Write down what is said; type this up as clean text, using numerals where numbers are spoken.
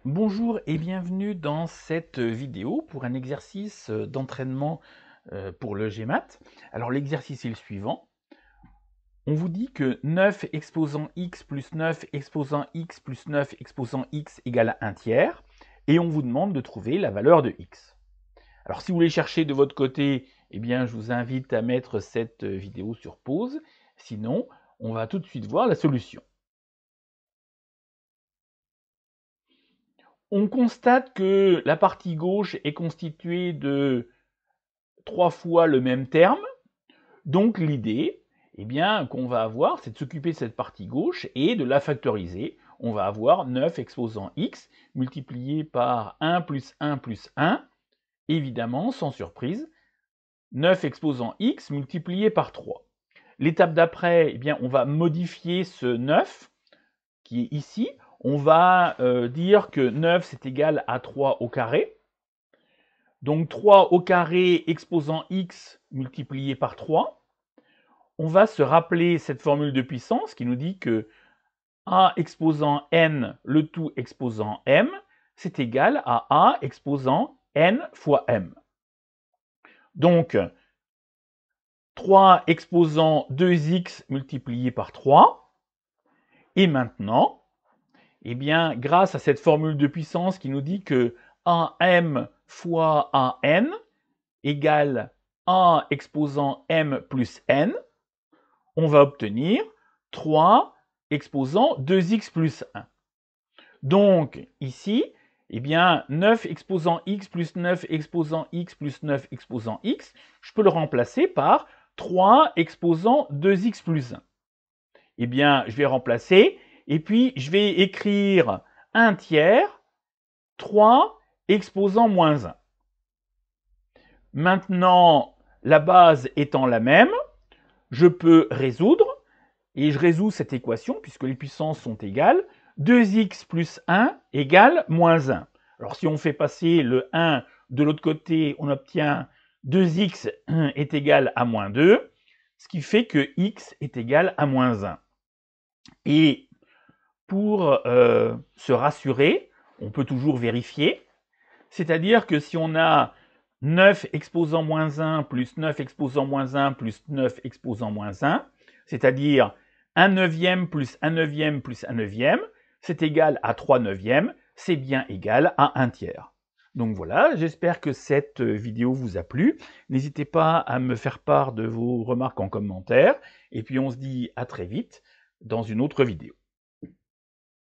Bonjour et bienvenue dans cette vidéo pour un exercice d'entraînement pour le GMAT. Alors l'exercice est le suivant. On vous dit que 9 exposant x plus 9 exposant x plus 9 exposant x égale 1 tiers et on vous demande de trouver la valeur de x. Alors si vous voulez chercher de votre côté, eh bien je vous invite à mettre cette vidéo sur pause. Sinon, on va tout de suite voir la solution. On constate que la partie gauche est constituée de 3 fois le même terme. Donc l'idée qu'on va avoir, c'est de s'occuper de cette partie gauche et de la factoriser. On va avoir 9 exposant x multiplié par 1 plus 1 plus 1. Évidemment, sans surprise, 9 exposant x multiplié par 3. L'étape d'après, on va modifier ce 9 qui est ici. On va dire que 9 c'est égal à 3 au carré. Donc 3 au carré exposant x multiplié par 3. On va se rappeler cette formule de puissance qui nous dit que a exposant n, le tout exposant m, c'est égal à a exposant n fois m. Donc 3 exposant 2x multiplié par 3. Et maintenant, grâce à cette formule de puissance qui nous dit que am fois an égale a exposant m plus n, on va obtenir 3 exposant 2x plus 1. Donc, ici, 9 exposant x plus 9 exposant x plus 9 exposant x, je peux le remplacer par 3 exposant 2x plus 1. Je vais remplacer, et puis je vais écrire 1 tiers, 3 exposant moins 1. Maintenant, la base étant la même, je peux résoudre, et je résous cette équation, puisque les puissances sont égales, 2x plus 1 égale moins 1. Alors si on fait passer le 1 de l'autre côté, on obtient 2x est égal à moins 2, ce qui fait que x est égal à moins 1. Et pour se rassurer, on peut toujours vérifier, c'est-à-dire que si on a 9 exposant moins 1 plus 9 exposant moins 1 plus 9 exposant moins 1, c'est-à-dire 1 neuvième plus 1 neuvième plus 1 neuvième, c'est égal à 3 neuvièmes, c'est bien égal à 1 tiers. Donc voilà, j'espère que cette vidéo vous a plu. N'hésitez pas à me faire part de vos remarques en commentaire, et puis on se dit à très vite dans une autre vidéo.